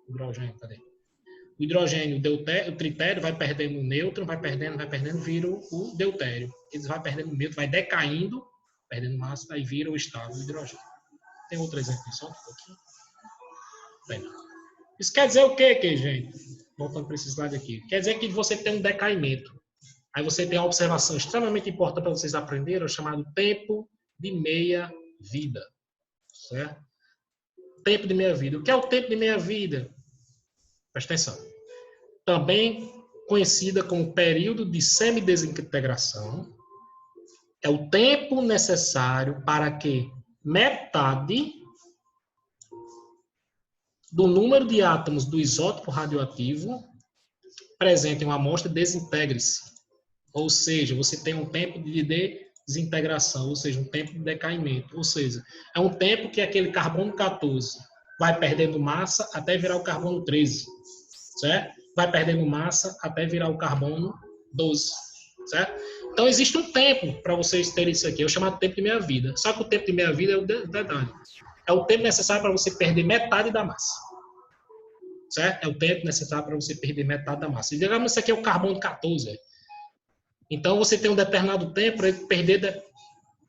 Hidrogênio, cadê? O hidrogênio, o tritério vai perdendo o nêutron, vai perdendo, vira o deutério. Ele vai perdendo o nêutron, vai decaindo, perdendo massa, aí vira o estável do hidrogênio. Tem outro exemplo disso aqui? Bem, isso quer dizer o quê, gente? Voltando para esse slide aqui. Quer dizer que você tem um decaimento. Aí você tem uma observação extremamente importante para vocês aprenderem, chamado tempo de meia-vida. Certo? Tempo de meia-vida. O que é o tempo de meia-vida? Presta atenção. Também conhecida como período de semidesintegração, é o tempo necessário para que metade do número de átomos do isótopo radioativo presente em uma amostra desintegre-se. Ou seja, você tem um tempo de desintegração, ou seja, um tempo de decaimento. Ou seja, é um tempo que aquele carbono 14 vai perdendo massa até virar o carbono 13, certo? Vai perdendo massa até virar o carbono 12, certo? Então, existe um tempo para vocês terem isso aqui, é o chamado tempo de meia-vida. Só que o tempo de meia-vida é o detalhe. É o tempo necessário para você perder metade da massa, certo? É o tempo necessário para você perder metade da massa. E digamos que isso aqui é o carbono 14, então, você tem um determinado tempo para perder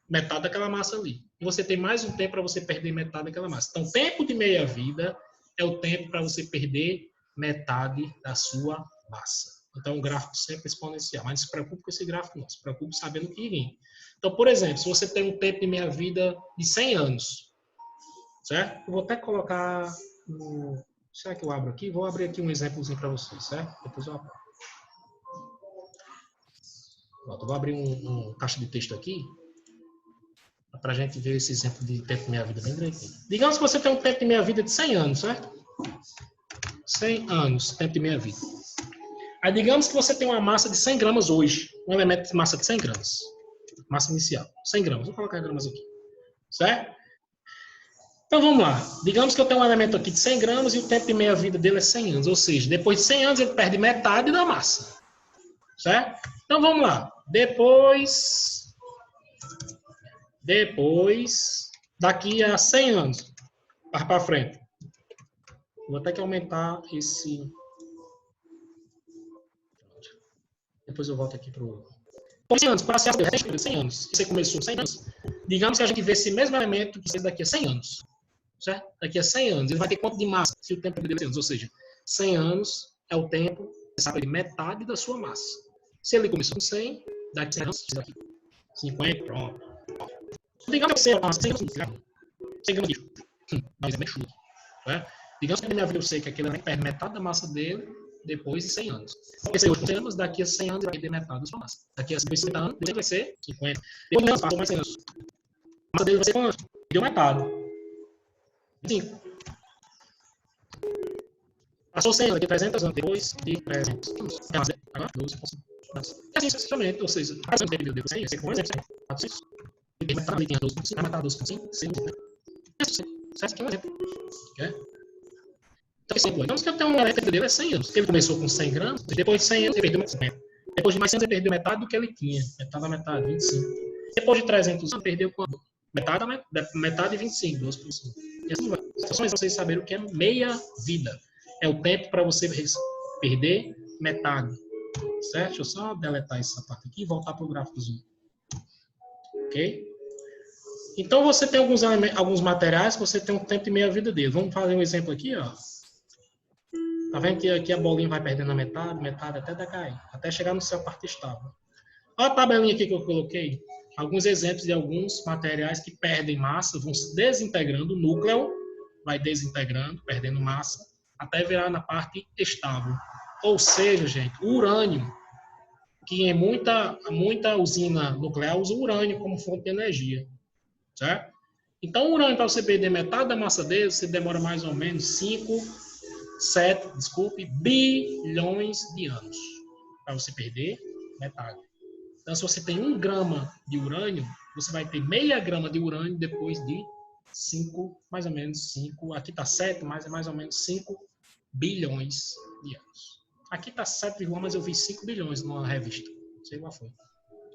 metade daquela massa ali. E você tem mais um tempo para você perder metade daquela massa. Então, tempo de meia-vida é o tempo para você perder metade da sua massa. Então, um gráfico sempre exponencial. Mas não se preocupe com esse gráfico, não. Se preocupe sabendo o que vem. Então, por exemplo, se você tem um tempo de meia-vida de 100 anos, certo? Eu vou até colocar no... Será que eu abro aqui? Vou abrir aqui um exemplozinho para vocês, certo? Depois eu abro. Pronto, eu vou abrir um caixa de texto aqui para a gente ver esse exemplo de tempo de meia-vida bem direitinho. Digamos que você tem um tempo de meia-vida de 100 anos, certo? 100 anos, tempo de meia-vida. Aí digamos que você tem uma massa de 100 gramas hoje. Um elemento de massa de 100 gramas. Massa inicial, 100 gramas. Vou colocar gramas aqui. Certo? Então vamos lá. Digamos que eu tenho um elemento aqui de 100 gramas e o tempo de meia-vida dele é 100 anos. Ou seja, depois de 100 anos ele perde metade da massa. Certo? Então vamos lá. Depois, daqui a 100 anos, para frente. Vou até que aumentar esse. Depois eu volto aqui para o. 100 anos, para ser 100 anos. Você começou 100 anos. Digamos que a gente vê esse mesmo elemento que seja daqui a 100 anos. Certo? Daqui a 100 anos. Ele vai ter quanto de massa se o tempo é de 100 anos? Ou seja, 100 anos é o tempo, você sabe, metade da sua massa. Se ele começou com 100, daqui a 100 anos, daqui 50, pronto. Digamos que 100 anos, 100 gramas de lixo. Mas é bem chulo. Digamos que na minha vida eu sei que aquele elemento perde metade da massa dele depois de 100 anos. Porque se hoje 100 anos, daqui a 100 anos vai perder metade da sua massa. Daqui a 50 anos, ele vai ser 50. Depois de anos, passou mais 100 anos. A massa dele vai ser quanto? Deu metade. 5. Passou 100 anos, daqui a 300 anos, depois de 300 anos. Agora, 12. E assim sucessivamente, ou seja, a massa dele deu 100, esse aqui foi um exemplo, 400. Ele tem metade, ele tinha 12,5, vai matar 12,5, 100, né? Certo? Aqui é um exemplo. Então, digamos que eu tenho um elemento dele é 100 anos. Ele começou com 100 gramas, depois de 100 anos ele perdeu 50. Depois de mais 100 anos ele perdeu metade do que ele tinha. Metade da metade, 25. Depois de 300 anos, perdeu quanto? Metade de 25, 12%. E assim vai. Só para vocês saberem o que é meia-vida. É o tempo para você perder metade. Certo? Deixa eu só deletar essa parte aqui e voltar para o gráficozinho. Ok? Então, você tem alguns materiais que você tem um tempo de meia-vida dele. Vamos fazer um exemplo aqui, ó. Tá vendo que aqui a bolinha vai perdendo a metade até decair, até chegar no seu parte estável. Olha a tabelinha aqui que eu coloquei. Alguns exemplos de alguns materiais que perdem massa, vão se desintegrando, o núcleo vai desintegrando, perdendo massa, até virar na parte estável. Ou seja, gente, o urânio, que em muita usina nuclear usa o urânio como fonte de energia. Certo? Então, o urânio, para você perder metade da massa dele, você demora mais ou menos 7 bilhões de anos para você perder metade. Então, se você tem 1 grama de urânio, você vai ter meia grama de urânio depois de 5, mais ou menos 5, aqui está 7, mas é mais ou menos 5 bilhões de anos. Aqui está 7, mas eu vi 5 bilhões numa revista. Não sei qual foi.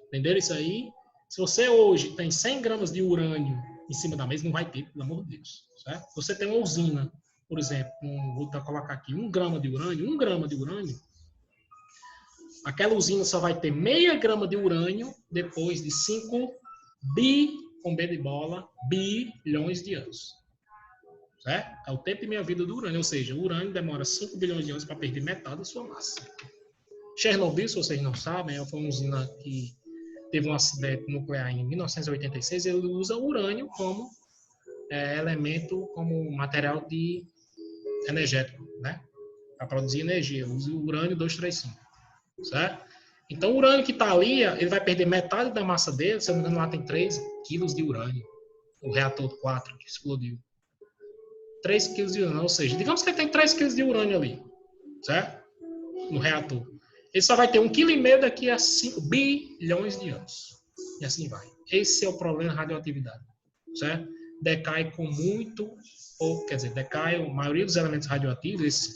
Entenderam isso aí? Se você hoje tem 100 gramas de urânio em cima da mesa, não vai ter, pelo amor de Deus. Certo? Você tem uma usina, por exemplo, vou colocar aqui 1 grama de urânio, aquela usina só vai ter meia grama de urânio depois de 5 com B de bola, bilhões de anos. Certo? É o tempo de meia-vida do urânio, ou seja, o urânio demora 5 bilhões de anos para perder metade da sua massa. Chernobyl, se vocês não sabem, foi uma usina que teve um acidente nuclear em 1986, ele usa urânio como elemento, como material de energético, né? Para produzir energia, usa o urânio 235, certo? Então, o urânio que está ali, ele vai perder metade da massa dele, se eu não me engano, lá tem 3 quilos de urânio. O reator 4 que explodiu. 3 quilos de urânio, ou seja, digamos que ele tem 3 quilos de urânio ali, certo? No reator. Ele só vai ter 1,5 kg daqui a 5 bilhões de anos. E assim vai. Esse é o problema da radioatividade, certo? Decai com muito, ou quer dizer, decai a maioria dos elementos radioativos, esses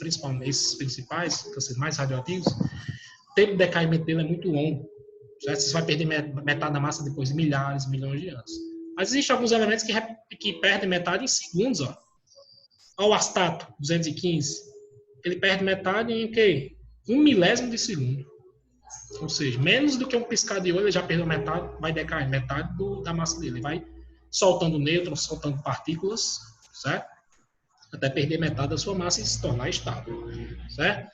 principais, que são mais radioativos, o tempo de decaimento dele é muito longo, certo? Você vai perder metade da massa depois de milhares, milhões de anos. Mas existem alguns elementos que perdem metade em segundos, ó. Olha o astato, 215. Ele perde metade em quê? 1 milésimo de segundo. Ou seja, menos do que um piscar de olho, ele já perdeu metade, vai decair metade da massa dele. Ele vai soltando nêutrons, soltando partículas, certo? Até perder metade da sua massa e se tornar estável, certo?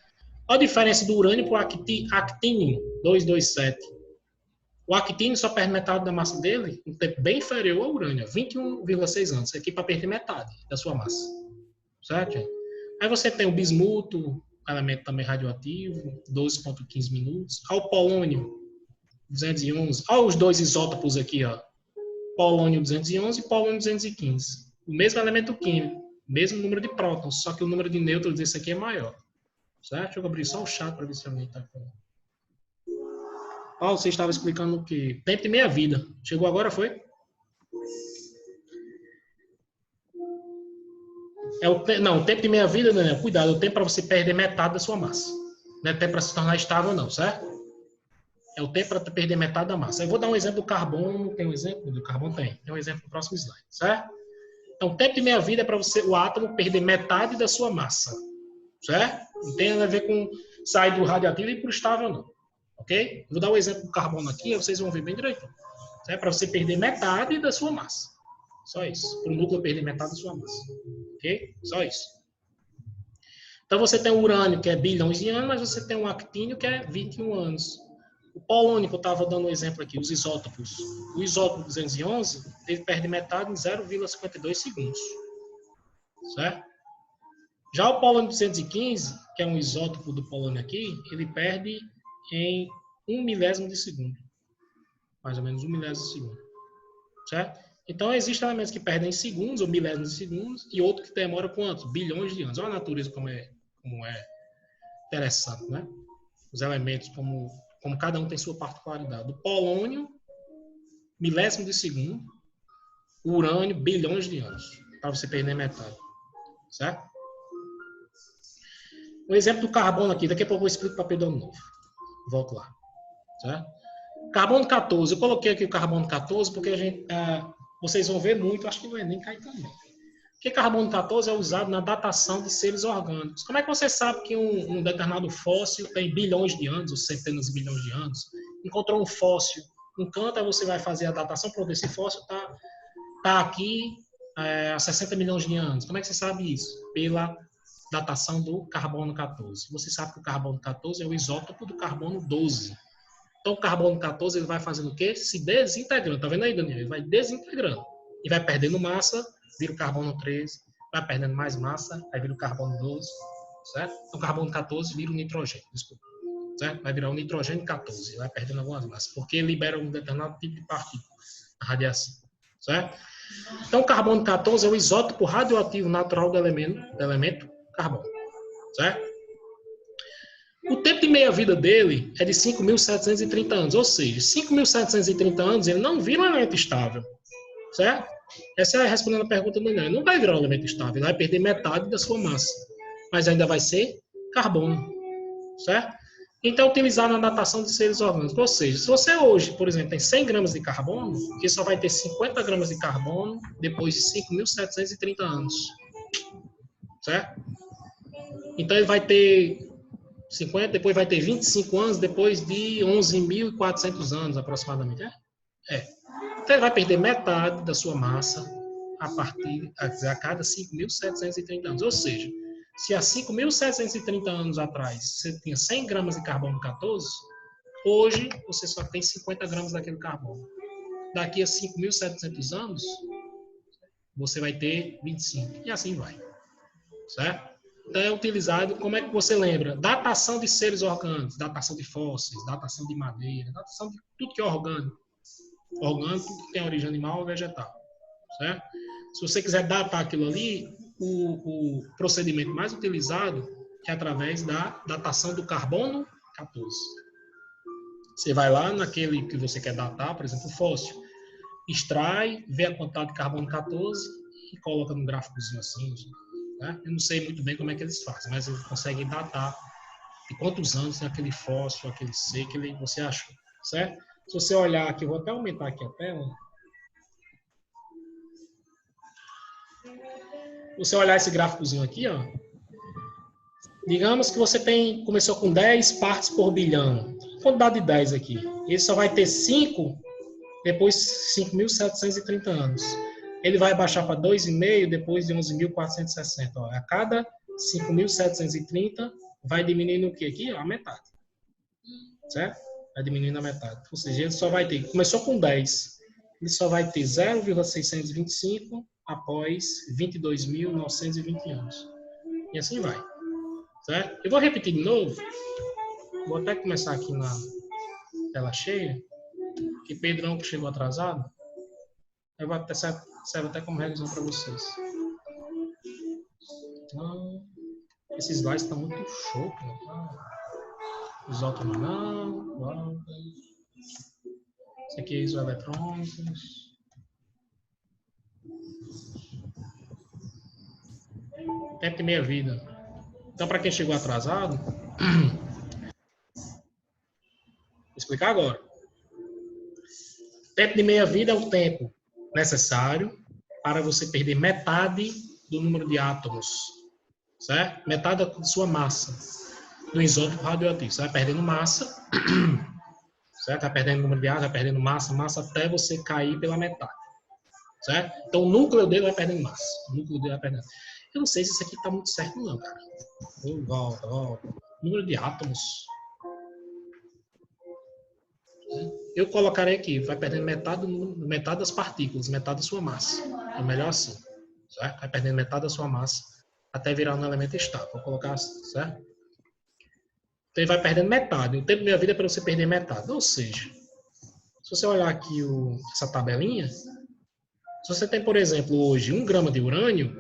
Olha a diferença do urânio para o actínio 227. O actínio só perde metade da massa dele em um tempo bem inferior ao urânio, 21,6 anos. Isso aqui para perder metade da sua massa, certo? Aí você tem o bismuto, elemento também radioativo, 12,15 minutos. Olha o polônio, 211. Olha os dois isótopos aqui, ó. Polônio 211 e polônio 215. O mesmo elemento químico. Mesmo número de prótons, só que o número de nêutrons desse aqui é maior. Certo? Deixa eu abrir só o chat para ver se alguém está com... Paulo, você estava explicando o quê? Tempo de meia-vida. Chegou agora, foi? Não, o tempo de meia-vida, Daniel, cuidado, o tempo para você perder metade da sua massa. Não é tempo para se tornar estável, não, certo? É o tempo para perder metade da massa. Eu vou dar um exemplo do carbono. Tem um exemplo do carbono? Tem um exemplo no próximo slide, certo? Então, o tempo de meia-vida é para você, o átomo perder metade da sua massa, certo? Não tem nada a ver com sair do radioativo e ir para o estável, não. Ok? Vou dar um exemplo do carbono aqui, vocês vão ver bem direito. É para você perder metade da sua massa. Só isso. Para o núcleo perder metade da sua massa. Ok? Só isso. Então, você tem o urânio, que é bilhões de anos, mas você tem o actínio, que é 21 anos. O polônio, que eu estava dando um exemplo aqui, os isótopos. O isótopo 211, ele perde metade em 0,52 segundos. Certo? Já o polônio 215, que é um isótopo do polônio aqui, ele perde em 1 milésimo de segundo. Mais ou menos 1 milésimo de segundo. Certo? Então, existem elementos que perdem em segundos, ou milésimos de segundos, e outro que demora quantos? Bilhões de anos. Olha a natureza como é interessante, né? Os elementos, como cada um tem sua particularidade. O polônio, milésimo de segundo. O urânio, bilhões de anos. Para você perder metade. Certo? Um exemplo do carbono aqui. Daqui a pouco eu explico o papel de ano novo. Volto lá. Certo? Carbono 14. Eu coloquei aqui o carbono 14 porque a gente... vocês vão ver muito, acho que no Enem cai também. Porque carbono 14 é usado na datação de seres orgânicos. Como é que você sabe que um determinado fóssil tem bilhões de anos, ou centenas de bilhões de anos? Encontrou um fóssil, um canto, aí você vai fazer a datação, pronto, esse fóssil está aqui há 60 milhões de anos. Como é que você sabe isso? Pela datação do carbono 14. Você sabe que o carbono 14 é o isótopo do carbono 12. Então, o carbono 14 ele vai fazendo o quê? Se desintegrando. Tá vendo aí, Daniel? Ele vai desintegrando. E vai perdendo massa, vira o carbono 13, vai perdendo mais massa, aí vira o carbono 12, certo? Então, o carbono 14 vira o nitrogênio, desculpa. Certo? Vai virar o nitrogênio 14, vai perdendo algumas massas, porque libera um determinado tipo de partícula, a radiação, certo? Então, o carbono 14 é o isótopo radioativo natural do elemento carbono, certo? O tempo de meia-vida dele é de 5.730 anos, ou seja, 5.730 anos ele não vira um elemento estável, certo? Essa é respondendo a pergunta do Daniel. Ele não vai virar um elemento estável, ele vai perder metade da sua massa, mas ainda vai ser carbono, certo? Então, utilizar na datação de seres orgânicos. Ou seja, se você hoje, por exemplo, tem 100 gramas de carbono, ele só vai ter 50 gramas de carbono depois de 5.730 anos, certo? Então, ele vai ter 50, depois vai ter 25 anos, depois de 11.400 anos, aproximadamente. Então, ele vai perder metade da sua massa a cada 5.730 anos. Ou seja, se há 5.730 anos atrás você tinha 100 gramas de carbono 14, hoje você só tem 50 gramas daquele carbono. Daqui a 5.700 anos, você vai ter 25. E assim vai. Certo? Então, é utilizado, como é que você lembra? Datação de seres orgânicos, datação de fósseis, datação de madeira, datação de tudo que é orgânico. Orgânico, tudo que tem origem animal ou vegetal. Certo? Se você quiser datar aquilo ali, o procedimento mais utilizado é através da datação do carbono 14. Você vai lá naquele que você quer datar, por exemplo, o fóssil, extrai, vê a quantidade de carbono 14 e coloca num gráficozinho assim. Né? Eu não sei muito bem como é que eles fazem, mas eles conseguem datar de quantos anos tem aquele fóssil, aquele C que você achou, certo? Se você olhar aqui, eu vou até aumentar aqui a tela. Se você olhar esse gráficozinho aqui, ó, digamos que você começou com 10 partes por bilhão. Quantidade de 10 aqui. Ele só vai ter 5 depois de 5.730 anos. Ele vai baixar para 2,5 depois de 11.460. A cada 5.730 vai diminuindo o quê? Aqui, ó, a metade. Certo? Vai diminuindo a metade. Ou seja, ele só vai ter, começou com 10, ele só vai ter 0,625 após 22.920 anos. E assim vai. Certo? Eu vou repetir de novo. Vou até começar aqui na tela cheia, que Pedrão que chegou atrasado, eu vou até serve até como revisão para vocês. Esses slides estão muito show. Os outros não. Isso aqui é isoeletrônicos. Tempo de meia-vida. Então, para quem chegou atrasado, vou explicar agora. Tempo de meia-vida é o tempo necessário para você perder metade do número de átomos, certo? Metade da sua massa do isótopo radioativo. Você vai perdendo massa, certo? Vai perdendo número de átomos, vai perdendo massa, até você cair pela metade, certo? Então, o núcleo dele vai perdendo massa. O núcleo dele vai perdendo. Eu não sei se isso aqui está muito certo, não, cara. Volta. Número de átomos. Eu colocarei aqui, vai perdendo metade das partículas, metade da sua massa. É melhor assim, certo? Vai perdendo metade da sua massa até virar um elemento estável. Vou colocar assim, certo? Então ele vai perdendo metade. O tempo da minha vida é para você perder metade. Ou seja, se você olhar aqui essa tabelinha, se você tem, por exemplo, hoje 1 grama de urânio,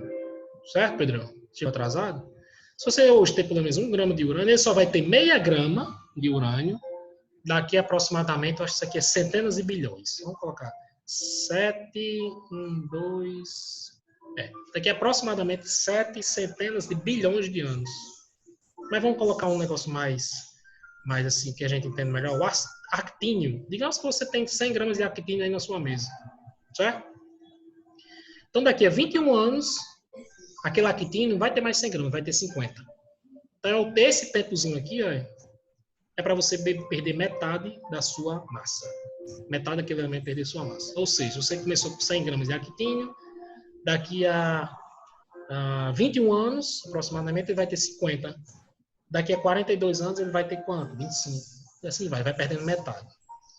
certo, Pedrão? Chegou atrasado? Se você hoje tem pelo menos 1 grama de urânio, ele só vai ter meia grama de urânio daqui aproximadamente, eu acho que isso aqui é centenas de bilhões. Vamos colocar 7, 1, 2... daqui aproximadamente 7 centenas de bilhões de anos. Mas vamos colocar um negócio mais assim, que a gente entende melhor. O actínio. Digamos que você tem 100 gramas de actínio aí na sua mesa. Certo? Então, daqui a 21 anos, aquele actínio não vai ter mais 100 gramas, vai ter 50. Então, esse tempozinho aqui, ó, é para você perder metade da sua massa. Metade daquele elemento perder sua massa. Ou seja, você começou com 100 gramas de actínio, daqui a 21 anos, aproximadamente, ele vai ter 50. Daqui a 42 anos, ele vai ter quanto? 25. E assim vai perdendo metade.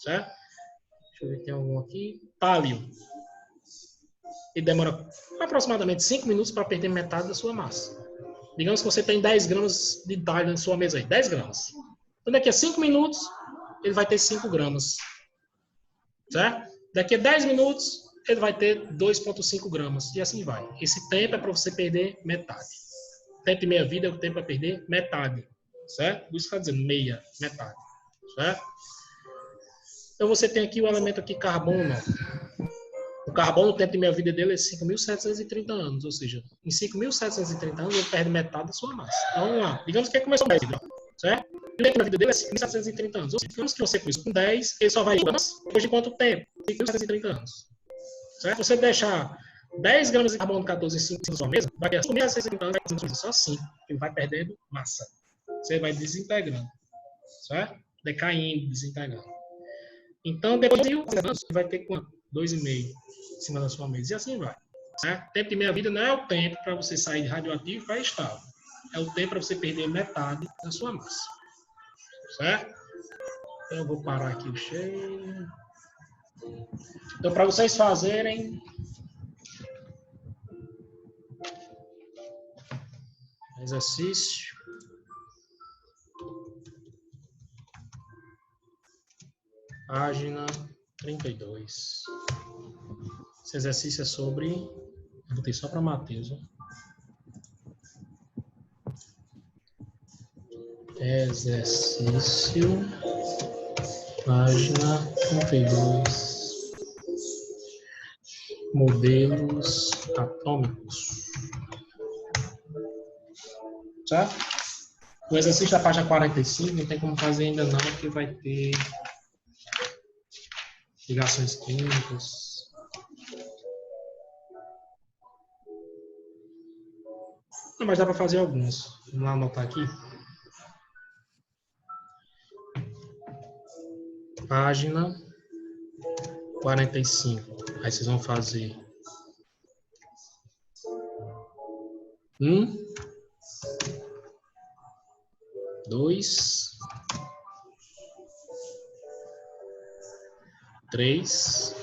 Certo? Deixa eu ver, tem algum aqui. Tálio. Ele demora aproximadamente 5 minutos para perder metade da sua massa. Digamos que você tem 10 gramas de tálio na sua mesa aí. 10 gramas. Então, daqui a 5 minutos, ele vai ter 5 gramas. Certo? Daqui a 10 minutos, ele vai ter 2,5 gramas. E assim vai. Esse tempo é para você perder metade. O tempo de meia-vida é o tempo para perder metade. Certo? Por isso que está dizendo meia, metade. Certo? Então, você tem aqui o elemento aqui, carbono. O carbono, o tempo de meia-vida dele é 5.730 anos. Ou seja, em 5.730 anos, ele perde metade da sua massa. Então, vamos lá. Digamos que ele começou com 10, certo? O tempo da vida dele é 5.730 anos. Ou seja, digamos que você começou com 10, ele só vai depois de quanto tempo? 5.730 anos. Certo? Você deixar 10 gramas de carbono 14 em 5 na sua mesa, vai ter 5.730 anos, vai fazer só 5. Ele vai perdendo massa. Você vai desintegrando. Certo? Decaindo, desintegrando. Então, depois de 10 anos, você vai ter quanto? 2,5 em cima da sua mesa. E assim vai. Certo? Tempo de meia-vida não é o tempo para você sair de radioativo para estável. É o tempo para você perder metade da sua massa. Certo? Então, eu vou parar aqui o cheio. Então, para vocês fazerem exercício. Página 32. Esse exercício é sobre... Eu botei só para Matheus. Ó. Exercício. Página 32. Modelos atômicos. Certo? O exercício da página 45 não tem como fazer ainda não, porque vai ter ligações químicas. Não, mas dá para fazer alguns. Vamos lá anotar aqui. Página 45. Aí vocês vão fazer 1, 2, 3,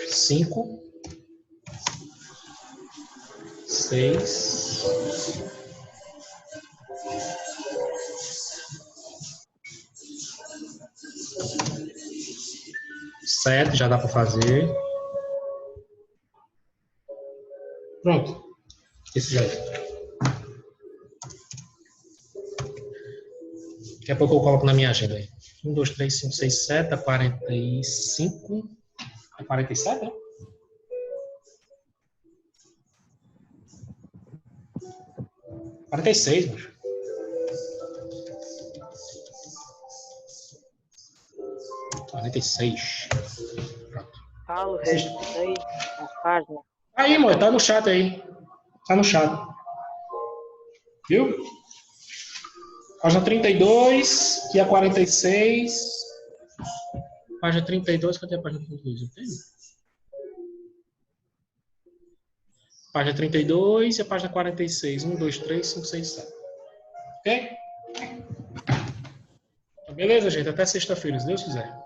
5, 6, 7, 7 já dá para fazer. Pronto. Esse já é. Daqui a pouco eu coloco na minha agenda aí. 1, 2, 3, 5, 6, 7, a 45. A 47, né? A 46, macho. Pronto. Fala o resto aí, na página. Aí, amor, tá no chat aí. Tá no chat. Viu? Página 32 e a 46. Página 32, cadê a página 32? Eu tenho? Página 32 e a página 46. 1, 2, 3, 5, 6, 7. Ok? Beleza, gente? Até sexta-feira, se Deus quiser.